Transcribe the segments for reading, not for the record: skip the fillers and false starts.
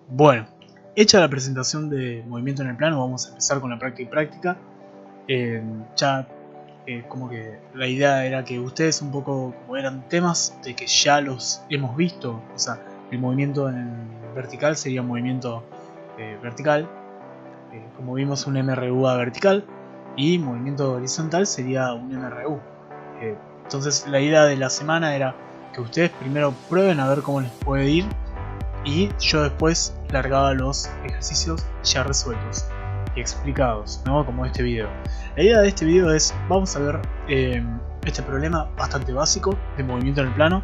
Bueno, hecha la presentación de movimiento en el plano, vamos a empezar con la práctica. Como que la idea era que ustedes un poco, como eran temas de que ya los hemos visto, o sea, el movimiento en vertical sería un movimiento vertical, como vimos un MRU vertical, y movimiento horizontal sería un MRU. Entonces la idea de la semana era que ustedes primero prueben a ver cómo les puede ir, y yo después largaba los ejercicios ya resueltos y explicados, ¿no? Como este video. La idea de este video es, vamos a ver este problema bastante básico de movimiento en el plano.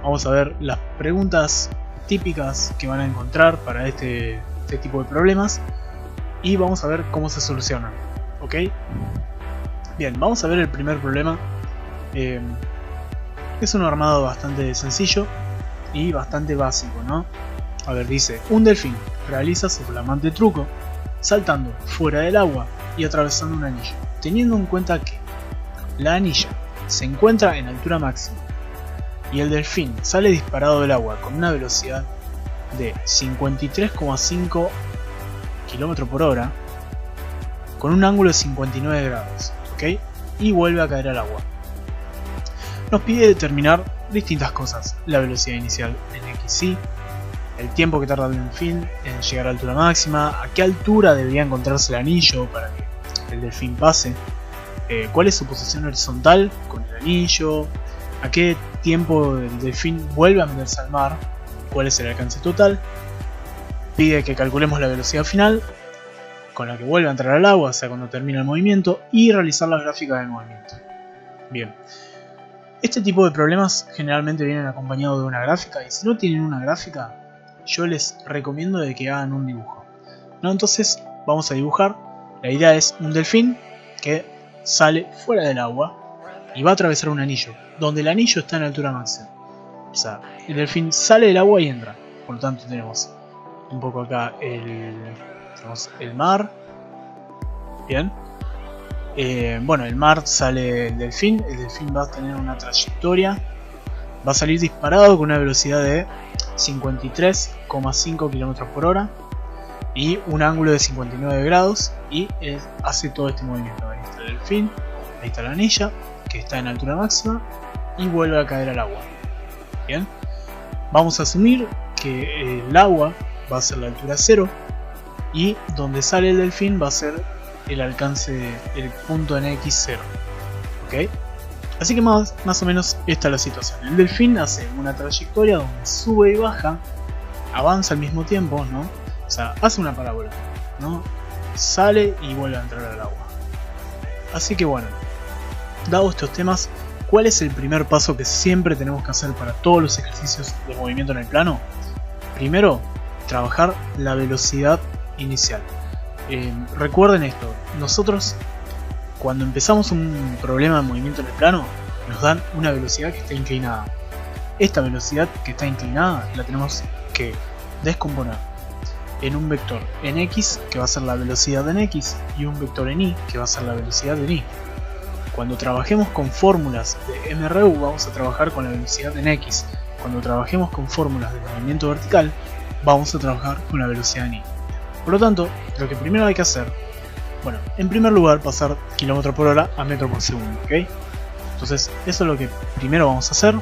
Vamos a ver las preguntas típicas que van a encontrar para este tipo de problemas, y vamos a ver cómo se solucionan, ¿ok? Bien, vamos a ver el primer problema. Es un armado bastante sencillo y bastante básico, ¿no? A ver, dice: un delfín realiza su flamante truco saltando fuera del agua y atravesando un anillo, teniendo en cuenta que la anilla se encuentra en altura máxima y el delfín sale disparado del agua con una velocidad de 53,5 km por hora con un ángulo de 59 grados, ¿ok? Y vuelve a caer al agua. Nos pide determinar distintas cosas: la velocidad inicial en XY, el tiempo que tarda el delfín en llegar a altura máxima, a qué altura debería encontrarse el anillo para que el delfín pase, cuál es su posición horizontal con el anillo, a qué tiempo el delfín vuelve a meterse al mar, cuál es el alcance total. Pide que calculemos la velocidad final con la que vuelve a entrar al agua, o sea, cuando termina el movimiento, y realizar las gráficas del movimiento. Bien. Este tipo de problemas generalmente vienen acompañados de una gráfica, y si no tienen una gráfica, yo les recomiendo de que hagan un dibujo, ¿no? Entonces vamos a dibujar. La idea es un delfín que sale fuera del agua y va a atravesar un anillo, donde el anillo está en altura máxima. O sea, el delfín sale del agua y entra. Por lo tanto tenemos un poco acá tenemos el mar. Bien. Bueno, el mar sale el delfín va a tener una trayectoria, va a salir disparado con una velocidad de 53,5 km por hora y un ángulo de 59 grados, y hace todo este movimiento. Ahí está el delfín, ahí está la anilla que está en altura máxima y vuelve a caer al agua. Bien, vamos a asumir que el agua va a ser la altura 0 y donde sale el delfín va a ser el alcance, el punto en X0, ¿ok? Así que más o menos esta es la situación. El delfín hace una trayectoria donde sube y baja, avanza al mismo tiempo, ¿no? O sea, hace una parábola, ¿no? Sale y vuelve a entrar al agua. Así que bueno, dado estos temas, ¿cuál es el primer paso que siempre tenemos que hacer para todos los ejercicios de movimiento en el plano? Primero, trabajar la velocidad inicial. Recuerden esto, nosotros cuando empezamos un problema de movimiento en el plano nos dan una velocidad que está inclinada. Esta velocidad que está inclinada la tenemos que descomponer en un vector en X, que va a ser la velocidad en X, y un vector en Y, que va a ser la velocidad en Y. Cuando trabajemos con fórmulas de MRU vamos a trabajar con la velocidad en X. Cuando trabajemos con fórmulas de movimiento vertical vamos a trabajar con la velocidad en Y. Por lo tanto, lo que primero hay que hacer, bueno, en primer lugar pasar km por hora a metro por segundo, ¿ok? Entonces eso es lo que primero vamos a hacer.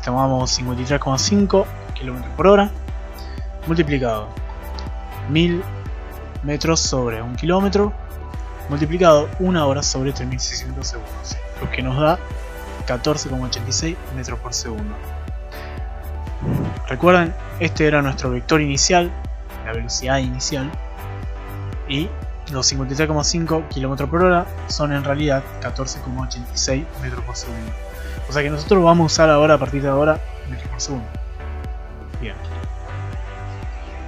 Tomamos 53,5 km por hora multiplicado 1000 metros sobre 1 kilómetro multiplicado 1 hora sobre 3600 segundos, lo que nos da 14,86 metros por segundo. Recuerden, este era nuestro vector inicial, la velocidad inicial, y los 53,5 km por hora son en realidad 14,86 metros por segundo. O sea que nosotros vamos a usar ahora, a partir de ahora, metros por segundo. Bien.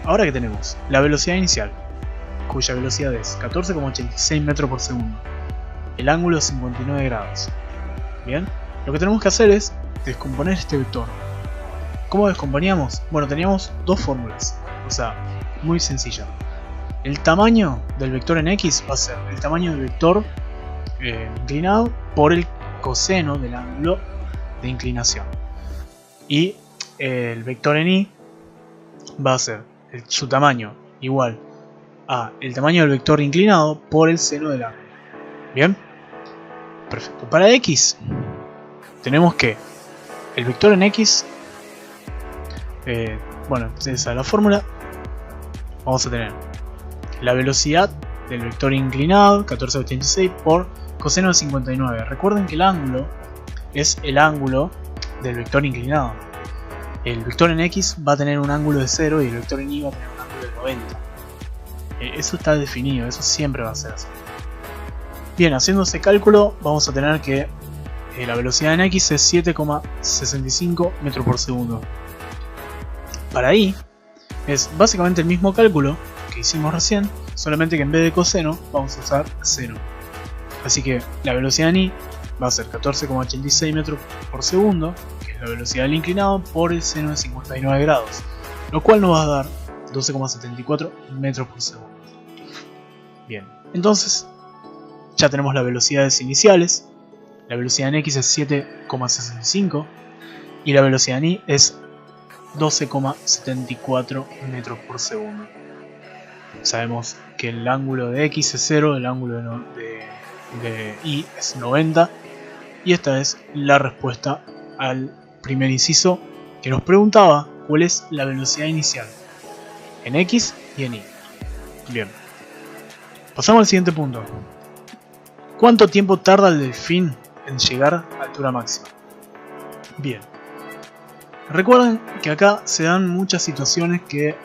Ahora que tenemos la velocidad inicial, cuya velocidad es 14,86 metros por segundo, el ángulo es 59 grados. Bien, lo que tenemos que hacer es descomponer este vector. ¿Cómo descomponíamos? Bueno, teníamos dos fórmulas, o sea, muy sencilla. El tamaño del vector en X va a ser el tamaño del vector inclinado por el coseno del ángulo de inclinación. Y el vector en Y va a ser su tamaño igual a el tamaño del vector inclinado por el seno del ángulo. Bien, perfecto. Para x tenemos que el vector en x, bueno, esa es la fórmula. Vamos a tener la velocidad del vector inclinado, 1486, por coseno de 59. Recuerden que el ángulo es el ángulo del vector inclinado. El vector en x va a tener un ángulo de 0 y el vector en y va a tener un ángulo de 90. Eso está definido, eso siempre va a ser así. Bien, haciendo ese cálculo vamos a tener que la velocidad en x es 7,65 metros por segundo. Para y es básicamente el mismo cálculo que hicimos recién, solamente que en vez de coseno vamos a usar seno. Así que la velocidad en y va a ser 14,86 metros por segundo, que es la velocidad del inclinado, por el seno de 59 grados, lo cual nos va a dar 12,74 metros por segundo. Bien, entonces ya tenemos las velocidades iniciales. La velocidad en x es 7,65 y la velocidad en y es 12,74 metros por segundo. Sabemos que el ángulo de x es 0, el ángulo de y es 90, y esta es la respuesta al primer inciso que nos preguntaba cuál es la velocidad inicial en x y en y. Bien, pasamos al siguiente punto. ¿Cuánto tiempo tarda el delfín en llegar a altura máxima? Bien, recuerden que acá se dan muchas situaciones que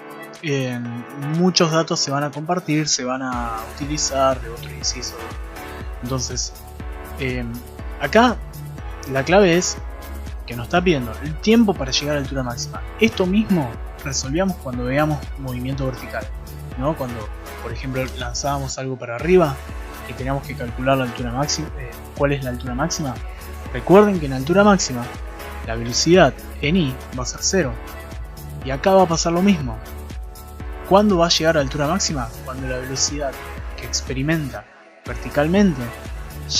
muchos datos se van a compartir, se van a utilizar de otro inciso. Entonces, acá la clave es que nos está pidiendo el tiempo para llegar a la altura máxima. Esto mismo resolvíamos cuando veíamos movimiento vertical, ¿no? Cuando, por ejemplo, lanzábamos algo para arriba y teníamos que calcular la altura máxima. ¿Cuál es la altura máxima? Recuerden que en altura máxima la velocidad en y va a ser 0. Y acá va a pasar lo mismo. ¿Cuándo va a llegar a altura máxima? Cuando la velocidad que experimenta verticalmente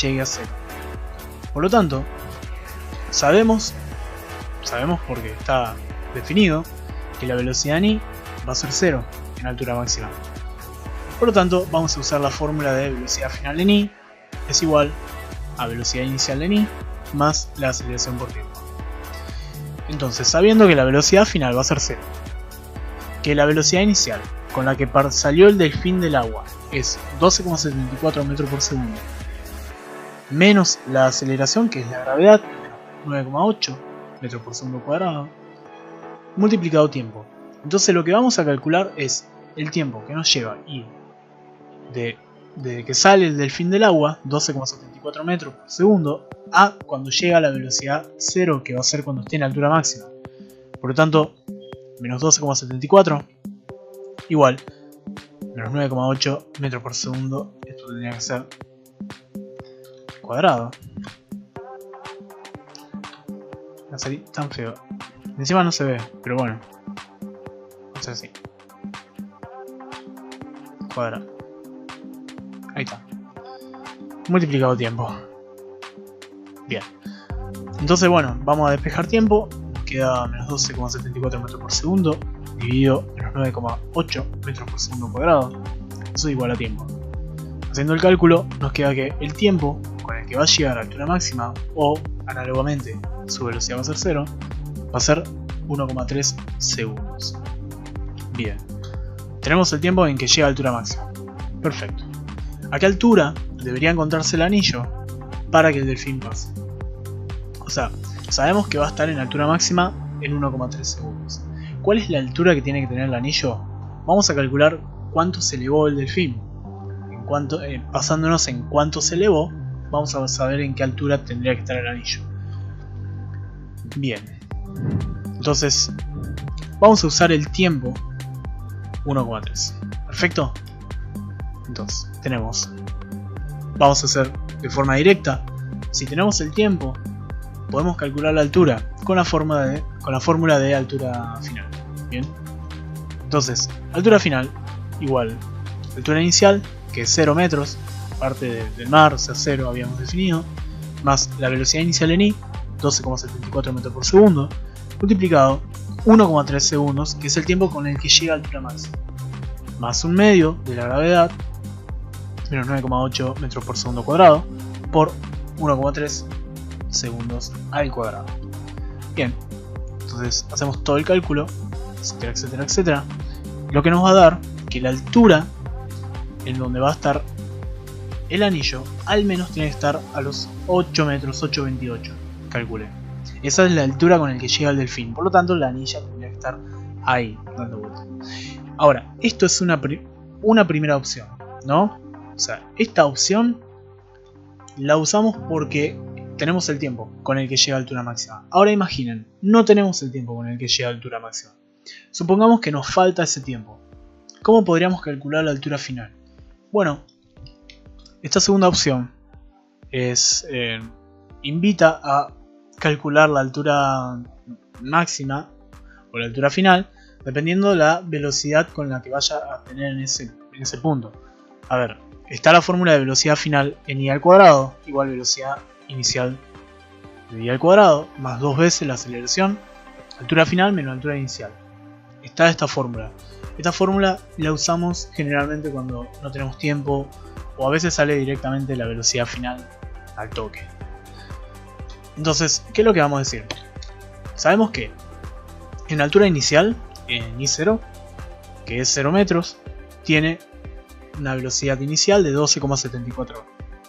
llegue a 0. Por lo tanto, sabemos porque está definido que la velocidad en y va a ser 0 en altura máxima. Por lo tanto, vamos a usar la fórmula de velocidad final en y es igual a velocidad inicial en y más la aceleración por tiempo. Entonces, sabiendo que la velocidad final va a ser 0, que la velocidad inicial con la que salió el delfín del agua es 12,74 metros por segundo, menos la aceleración, que es la gravedad, 9,8 metros por segundo cuadrado, multiplicado tiempo. Entonces lo que vamos a calcular es el tiempo que nos lleva ir de que sale el delfín del agua, 12,74 metros por segundo, a cuando llega a la velocidad 0, que va a ser cuando esté en altura máxima. Por lo tanto, menos 12,74 igual menos 9,8 metros por segundo. Esto tendría que ser cuadrado. Va a salir tan feo. Encima no se ve, pero bueno. Vamos a hacer así. Cuadrado. Ahí está. Multiplicado tiempo. Bien. Entonces, bueno, vamos a despejar tiempo. Nos queda menos 12,74 metros por segundo dividido menos 9,8 metros por segundo cuadrado. Eso es igual a tiempo. Haciendo el cálculo, nos queda que el tiempo con el que va a llegar a altura máxima, o análogamente su velocidad va a ser 0, va a ser 1,3 segundos. Bien. Tenemos el tiempo en que llega a altura máxima. Perfecto. ¿A qué altura debería encontrarse el anillo para que el delfín pase? O sea, sabemos que va a estar en altura máxima en 1,3 segundos. ¿Cuál es la altura que tiene que tener el anillo? Vamos a calcular cuánto se elevó el delfín. Basándonos en cuánto se elevó, vamos a saber en qué altura tendría que estar el anillo. Bien. Entonces, vamos a usar el tiempo 1,3. ¿Perfecto? Entonces, vamos a hacer de forma directa. Si tenemos el tiempo, podemos calcular la altura con la fórmula de altura final. Bien. Entonces, altura final igual altura inicial, que es 0 metros, parte del mar, o sea 0 habíamos definido, más la velocidad inicial en y, 12,74 metros por segundo, multiplicado 1,3 segundos, que es el tiempo con el que llega a altura máxima, más un medio de la gravedad, menos 9,8 metros por segundo cuadrado, por 1,3 segundos al cuadrado. Bien, entonces hacemos todo el cálculo, etcétera, etcétera, etcétera, lo que nos va a dar que la altura en donde va a estar el anillo al menos tiene que estar a los 8 metros, 8,28, calculé. Esa es la altura con la que llega el delfín, por lo tanto la anilla tendría que estar ahí, dando vueltas. Ahora, esto es una primera opción, ¿no? O sea, esta opción la usamos porque tenemos el tiempo con el que llega a altura máxima. Ahora imaginen, no tenemos el tiempo con el que llega a altura máxima. Supongamos que nos falta ese tiempo. ¿Cómo podríamos calcular la altura final? Bueno, esta segunda opción es invita a calcular la altura máxima o la altura final dependiendo de la velocidad con la que vaya a tener en ese punto. A ver, está la fórmula de velocidad final en i al cuadrado igual velocidad inicial de i al cuadrado más 2 veces la aceleración, altura final menos altura inicial. Está esta fórmula. Esta fórmula la usamos generalmente cuando no tenemos tiempo o a veces sale directamente la velocidad final al toque. Entonces, ¿qué es lo que vamos a decir? Sabemos que en altura inicial, en I0, que es 0 metros, tiene una velocidad inicial de 12,74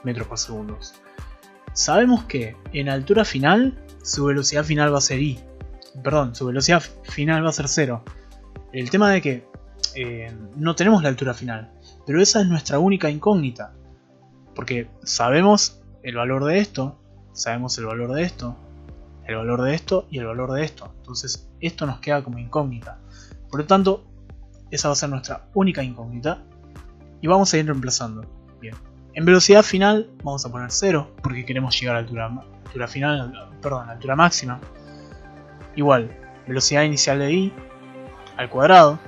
metros por segundo. Sabemos que en altura final, su velocidad final va a ser I. Perdón, su velocidad final va a ser 0. El tema de que no tenemos la altura final, pero esa es nuestra única incógnita. Porque sabemos el valor de esto, sabemos el valor de esto, el valor de esto y el valor de esto. Entonces esto nos queda como incógnita. Por lo tanto, esa va a ser nuestra única incógnita. Y vamos a ir reemplazando. Bien. En velocidad final vamos a poner 0 porque queremos llegar a la altura máxima. Igual, velocidad inicial de i al cuadrado,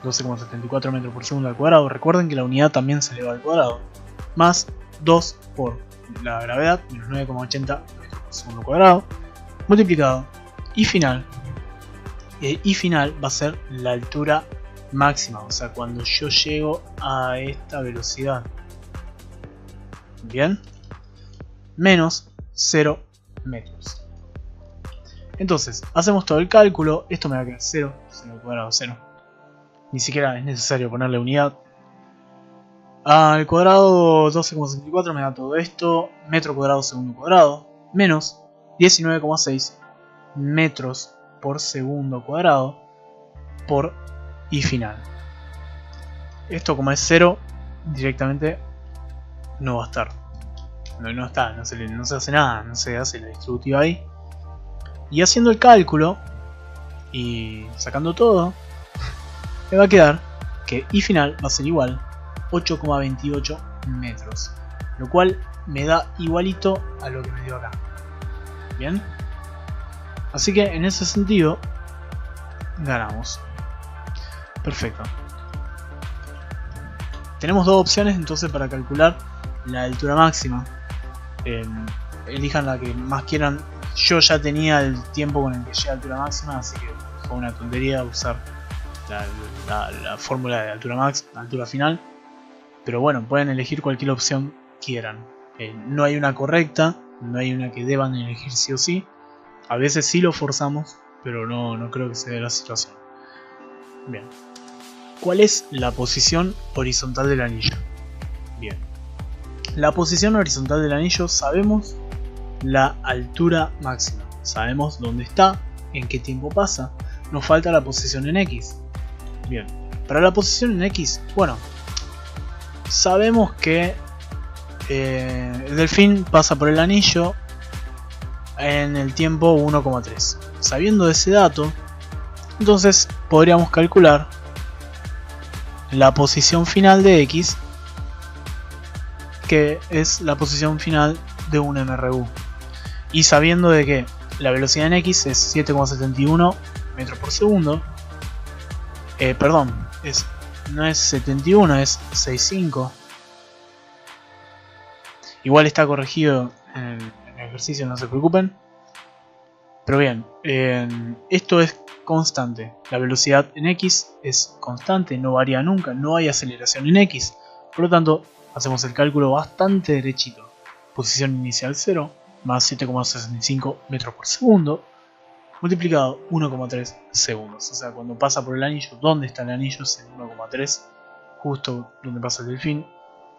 12,74 metros por segundo al cuadrado. Recuerden que la unidad también se eleva al cuadrado. Más 2 por la gravedad, menos 9,80 metros por segundo cuadrado, multiplicado. Y final. Y final va a ser la altura máxima, o sea, cuando yo llego a esta velocidad. Bien. Menos 0 metros. Entonces, hacemos todo el cálculo. Esto me va a quedar 0, 0 al cuadrado, 0. Ni siquiera es necesario ponerle unidad. Al cuadrado 12,64 me da todo esto. Metro cuadrado segundo cuadrado. Menos 19,6 metros por segundo cuadrado por i final. Esto como es 0, directamente no va a estar. No está, no se hace nada, no se hace la distributiva ahí. Y haciendo el cálculo y sacando todo, me va a quedar que i final va a ser igual 8,28 metros, lo cual me da igualito a lo que me dio acá. Bien, así que en ese sentido ganamos. Perfecto. Tenemos dos opciones entonces para calcular la altura máxima. Elijan la que más quieran. Yo ya tenía el tiempo con el que llega a altura máxima, así que fue una tontería usar la fórmula de altura final. Pero bueno, pueden elegir cualquier opción quieran. No hay una correcta, no hay una que deban elegir sí o sí. A veces sí lo forzamos, pero no creo que sea la situación. Bien. ¿Cuál es la posición horizontal del anillo? Bien. La posición horizontal del anillo sabemos la altura máxima. Sabemos dónde está, en qué tiempo pasa. Nos falta la posición en X. Bien. Para la posición en X, bueno, sabemos que el delfín pasa por el anillo en el tiempo 1,3. Sabiendo ese dato, entonces podríamos calcular la posición final de X, que es la posición final de un MRU. Y sabiendo de que la velocidad en X es 7,71 metros por segundo, perdón, no es 71, es 6,5. Igual está corregido en el ejercicio, no se preocupen. Pero bien, esto es constante. La velocidad en X es constante, no varía nunca, no hay aceleración en X. Por lo tanto, hacemos el cálculo bastante derechito. Posición inicial 0 más 7,65 metros por segundo multiplicado 1,3 segundos. O sea, cuando pasa por el anillo, ¿dónde está el anillo? Es en 1,3, justo donde pasa el delfín.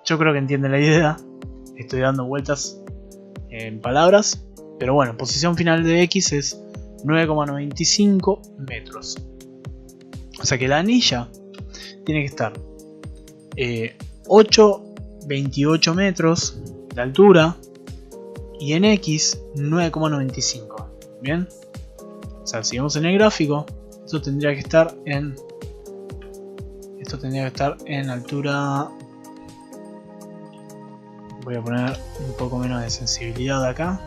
Yo creo que entienden la idea. Estoy dando vueltas en palabras. Pero bueno, posición final de X es 9,95 metros. O sea que la anilla tiene que estar 8,28 metros de altura y en X 9,95. Bien, o sea, si vemos en el gráfico, esto tendría que estar en altura. Voy a poner un poco menos de sensibilidad acá.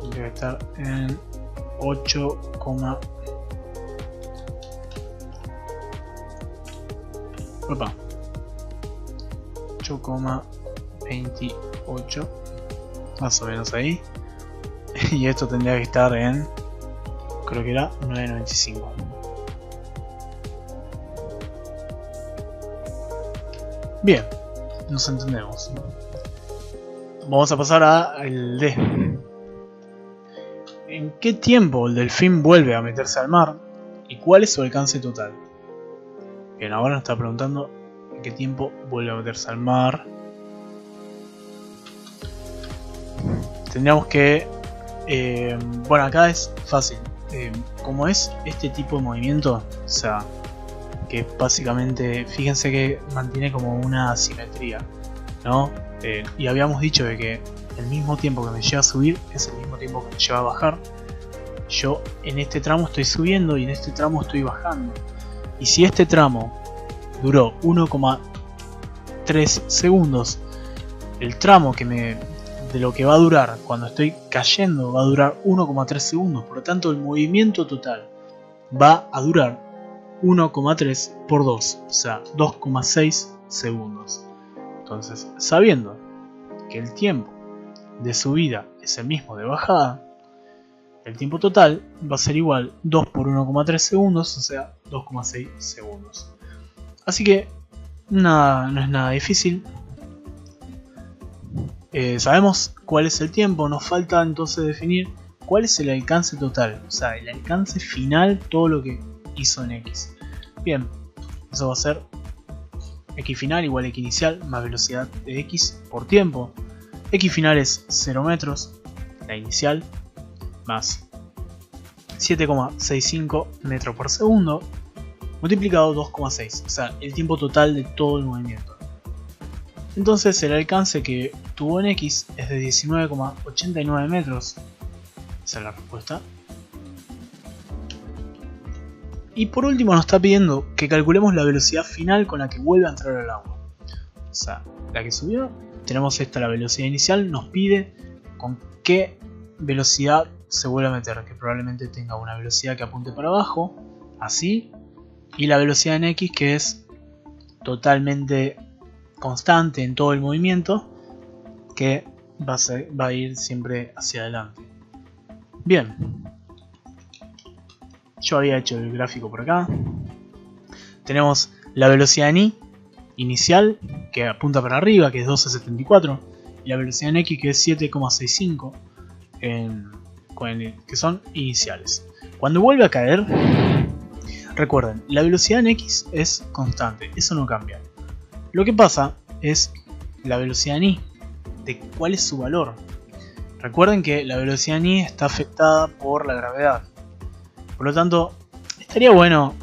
Tendría que estar en 8, 8,28 más o menos ahí. Y esto tendría que estar en, creo que era 9,95. Bien, nos entendemos. Vamos a pasar al D. ¿En qué tiempo el delfín vuelve a meterse al mar? ¿Y cuál es su alcance total? Bien, ahora nos está preguntando en qué tiempo vuelve a meterse al mar. Tendríamos que... bueno, acá es fácil. Como es este tipo de movimiento, o sea, que básicamente, fíjense que mantiene como una simetría, ¿no? Y habíamos dicho de que el mismo tiempo que me lleva a subir es el mismo tiempo que me lleva a bajar. Yo en este tramo estoy subiendo y en este tramo estoy bajando. Y si este tramo duró 1,3 segundos, el tramo de lo que va a durar cuando estoy cayendo va a durar 1,3 segundos. Por lo tanto, el movimiento total va a durar 1,3 por 2, o sea, 2,6 segundos. Entonces, sabiendo que el tiempo de subida es el mismo de bajada, el tiempo total va a ser igual 2 por 1,3 segundos, o sea, 2,6 segundos. Así que no es nada difícil. Sabemos cuál es el tiempo, nos falta entonces definir cuál es el alcance total, o sea, el alcance final, todo lo que hizo en X. Bien, eso va a ser X final igual a X inicial más velocidad de X por tiempo. X final es 0 metros, la inicial, más 7,65 metros por segundo, multiplicado 2,6, o sea, el tiempo total de todo el movimiento. Entonces el alcance que tuvo en X es de 19,89 metros. Esa es la respuesta. Y por último nos está pidiendo que calculemos la velocidad final con la que vuelve a entrar al agua. O sea, la que subió, tenemos esta, la velocidad inicial, nos pide con qué velocidad se vuelve a meter, que probablemente tenga una velocidad que apunte para abajo, así, y la velocidad en X que es totalmente constante en todo el movimiento, que va a ir siempre hacia adelante. Bien, yo había hecho el gráfico por acá. Tenemos la velocidad en Y inicial, que apunta para arriba, que es 12,74, y la velocidad en X, que es 7,65, que son iniciales. Cuando vuelve a caer, recuerden, la velocidad en X es constante, eso no cambia. Lo que pasa es la velocidad en Y, de cuál es su valor. Recuerden que la velocidad en Y está afectada por la gravedad. Por lo tanto, estaría bueno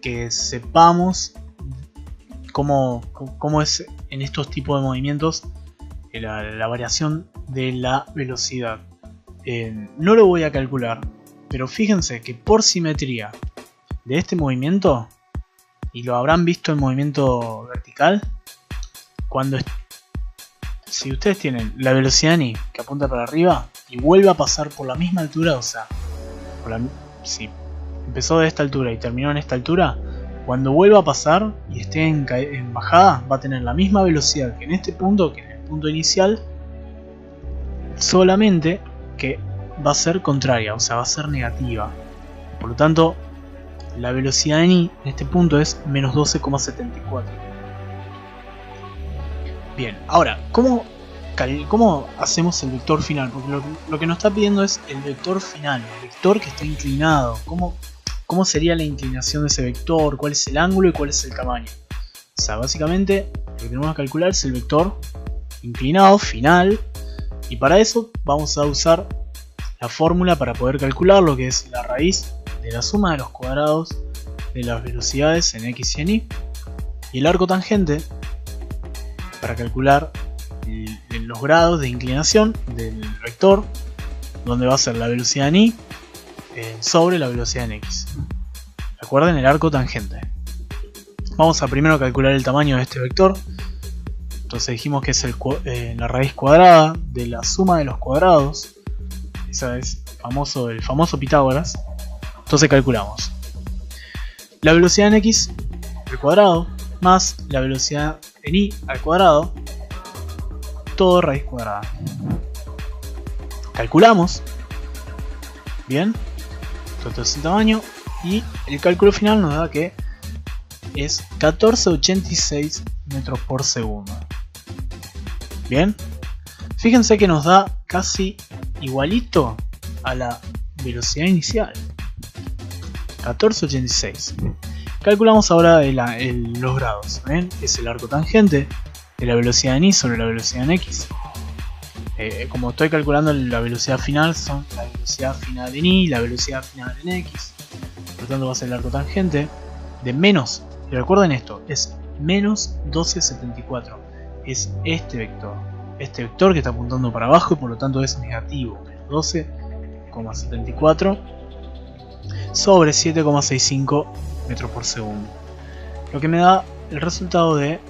que sepamos cómo es en estos tipos de movimientos la variación de la velocidad. No lo voy a calcular, pero fíjense que por simetría de este movimiento, y lo habrán visto en movimiento vertical, si ustedes tienen la velocidad en Y que apunta para arriba y vuelve a pasar por la misma altura, o sea, si empezó de esta altura y terminó en esta altura, cuando vuelva a pasar y esté en bajada, va a tener la misma velocidad que en este punto, que en el punto inicial, solamente que va a ser contraria, o sea, va a ser negativa. Por lo tanto, la velocidad en i en este punto es menos 12,74. Bien, ahora, ¿cómo hacemos el vector final? Porque lo que nos está pidiendo es el vector final, el vector que está inclinado. ¿Cómo sería la inclinación de ese vector? ¿Cuál es el ángulo y cuál es el tamaño? O sea, básicamente lo que tenemos que calcular es el vector inclinado final. Y para eso vamos a usar la fórmula para poder calcular lo que es la raíz de la suma de los cuadrados de las velocidades en x y en y. Y el arco tangente para calcular los grados de inclinación del vector, donde va a ser la velocidad en y sobre la velocidad en x. Recuerden el arco tangente. Vamos a primero calcular el tamaño de este vector. Entonces dijimos que es la raíz cuadrada de la suma de los cuadrados. Ese es el famoso Pitágoras. Entonces calculamos la velocidad en x al cuadrado más la velocidad en y al cuadrado, todo raíz cuadrada. Calculamos. Bien. Todo es el tamaño. Y el cálculo final nos da que es 1486 metros por segundo. Bien. Fíjense que nos da casi igualito a la velocidad inicial. 1486. Calculamos ahora los grados. ¿Ven? Es el arco tangente de la velocidad en y sobre la velocidad en x. Como estoy calculando la velocidad final, son la velocidad final en y y la velocidad final en x. Por lo tanto va a ser el arco tangente de menos. Y recuerden esto, es menos 12,74. Es este vector. Este vector que está apuntando para abajo y por lo tanto es negativo. 12,74 sobre 7,65 metros por segundo. Lo que me da el resultado de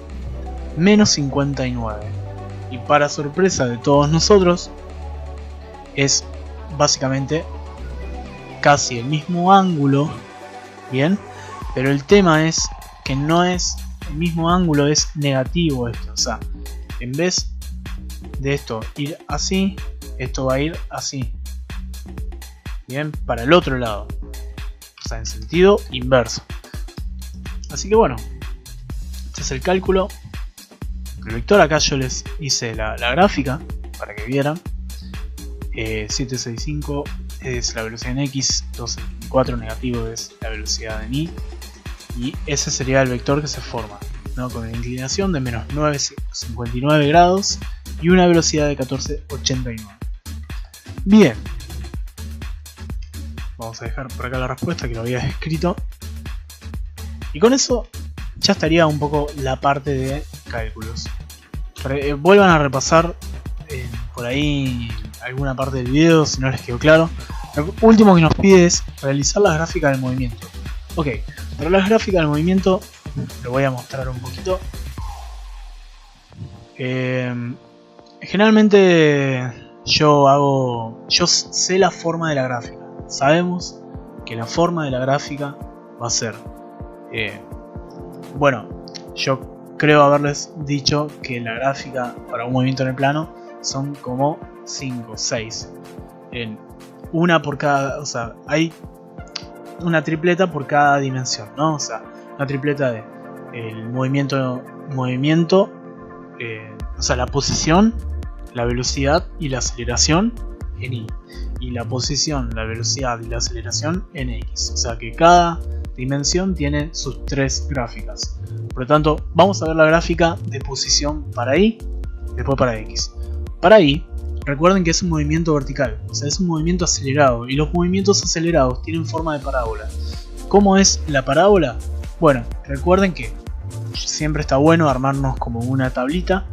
menos 59. Y para sorpresa de todos nosotros, es básicamente casi el mismo ángulo. Bien, pero el tema es que no es el mismo ángulo, es negativo esto. O sea, en vez de esto ir así, esto va a ir así. Bien, para el otro lado. O sea, en sentido inverso. Así que bueno, este es el cálculo. El vector, acá yo les hice la gráfica para que vieran. 765 es la velocidad en x, 274 negativo es la velocidad en y. Y ese sería el vector que se forma, ¿no? Con una inclinación de menos 9,59 grados y una velocidad de 14,89. Bien. Vamos a dejar por acá la respuesta que lo había escrito. Y con eso ya estaría un poco la parte de cálculos. Vuelvan a repasar por ahí alguna parte del video si no les quedó claro. Lo último que nos pide es realizar las gráficas del movimiento. Ok, para las gráficas del movimiento lo voy a mostrar un poquito. Generalmente yo sé la forma de la gráfica. Sabemos que la forma de la gráfica va a ser bueno, yo creo haberles dicho que la gráfica para un movimiento en el plano son como 5 o 6 en una por cada, o sea, hay una tripleta por cada dimensión, ¿no? O sea, una tripleta de el movimiento, o sea, la posición, la velocidad y la aceleración en y. Y la posición, la velocidad y la aceleración en x. O sea que cada dimensión tiene sus 3 gráficas. Por lo tanto, vamos a ver la gráfica de posición para y, después para x. Para y, recuerden que es un movimiento vertical, o sea, es un movimiento acelerado. Y los movimientos acelerados tienen forma de parábola. ¿Cómo es la parábola? Bueno, recuerden que siempre está bueno armarnos como una tablita.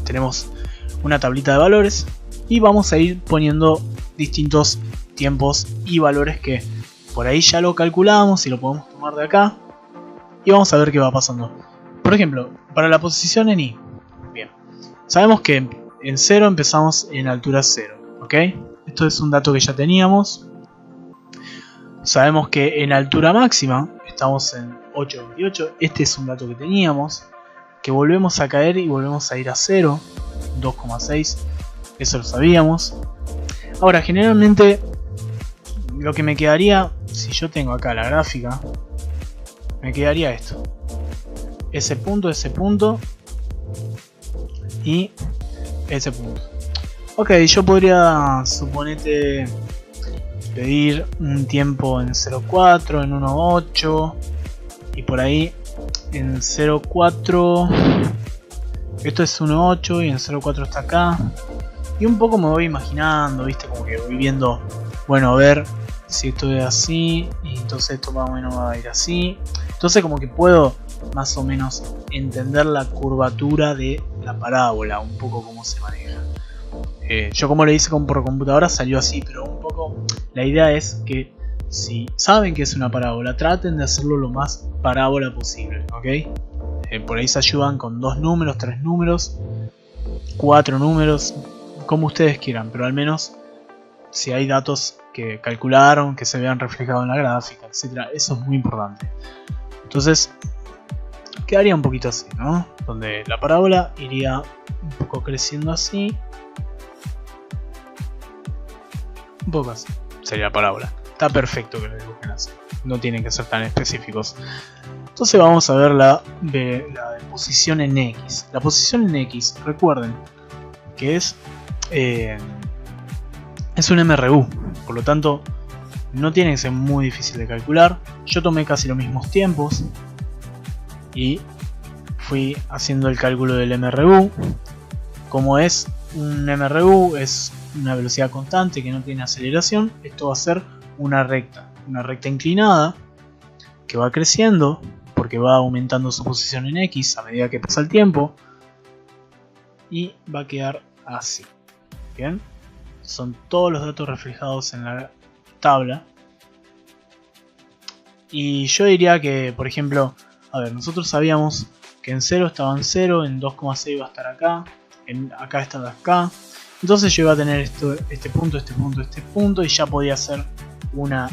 Tenemos una tablita de valores. Y vamos a ir poniendo distintos tiempos y valores que por ahí ya lo calculamos y lo podemos tomar de acá. Y vamos a ver qué va pasando. Por ejemplo, para la posición en y. Bien, sabemos que en 0 empezamos en altura 0. ¿Ok? Esto es un dato que ya teníamos. Sabemos que en altura máxima estamos en 8,28. Este es un dato que teníamos. Que volvemos a caer y volvemos a ir a 0. 2,6. Eso lo sabíamos. Ahora, generalmente lo que me quedaría, si yo tengo acá la gráfica, me quedaría esto. Ese punto y ese punto. Ok, yo podría, suponete, pedir un tiempo en 0.4, en 1.8 y por ahí en 0.4 esto es 1.8 y en 0.4 está acá, y un poco me voy imaginando, viste, como que voy viendo, bueno, a ver si esto es así y entonces esto más o menos va a ir así, entonces como que puedo más o menos entender la curvatura de la parábola, un poco cómo se maneja. Yo como lo hice por computadora salió así, pero un poco la idea es que si saben que es una parábola, traten de hacerlo lo más parábola posible, ¿ok? Por ahí se ayudan con 2 números, 3 números, 4 números, como ustedes quieran, pero al menos si hay datos que calcularon, que se vean reflejados en la gráfica, etc. Eso es muy importante. Entonces, quedaría un poquito así, ¿no? Donde la parábola iría un poco creciendo así. Un poco así sería la parábola. Está perfecto que lo dibujen así. No tienen que ser tan específicos. Entonces vamos a ver la posición en X. La posición en X, recuerden que es un MRU. Por lo tanto, no tiene que ser muy difícil de calcular. Yo tomé casi los mismos tiempos y fui haciendo el cálculo del MRU. Como es un MRU, es una velocidad constante que no tiene aceleración, esto va a ser una recta inclinada que va creciendo porque va aumentando su posición en X a medida que pasa el tiempo y va a quedar así. Bien, son todos los datos reflejados en la tabla. Y yo diría que, por ejemplo, a ver, nosotros sabíamos que en 0 estaba en 0, en 2,6 va a estar acá, acá está acá. Entonces yo iba a tener este punto y ya podía hacer una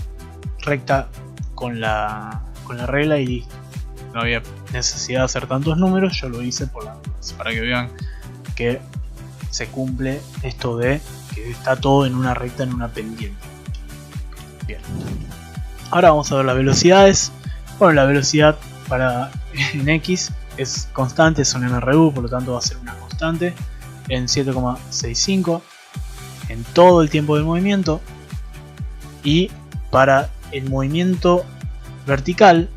recta con la regla y listo. No había necesidad de hacer tantos números, yo lo hice para que vean que se cumple esto de que está todo en una recta, en una pendiente. Bien. Ahora vamos a ver las velocidades. Bueno, la velocidad en X es constante, es un MRU, por lo tanto va a ser una constante en 7,65 en todo el tiempo del movimiento. Y para el movimiento vertical,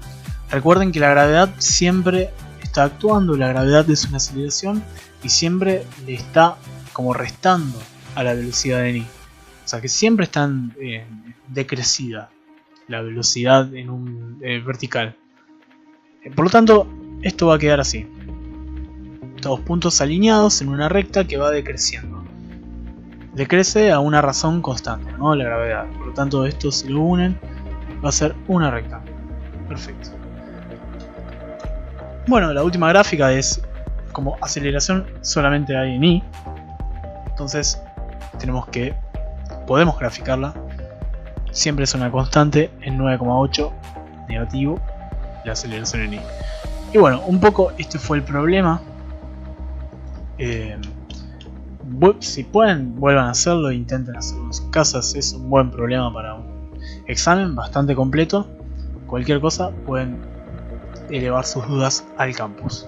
recuerden que la gravedad siempre está actuando, la gravedad es una aceleración y siempre le está como restando a la velocidad de n. O sea que siempre está decrecida la velocidad en un vertical. Por lo tanto, esto va a quedar así. Todos puntos alineados en una recta que va decreciendo. Decrece a una razón constante, ¿no? La gravedad. Por lo tanto, estos si lo unen va a ser una recta. Perfecto. Bueno, la última gráfica es como aceleración solamente hay en I. Entonces podemos graficarla. Siempre es una constante en 9,8 negativo la aceleración en I. Y bueno, un poco este fue el problema. Si pueden, vuelvan a hacerlo, intenten hacerlo en sus casas. Es un buen problema para un examen bastante completo. Cualquier cosa pueden elevar sus dudas al campus.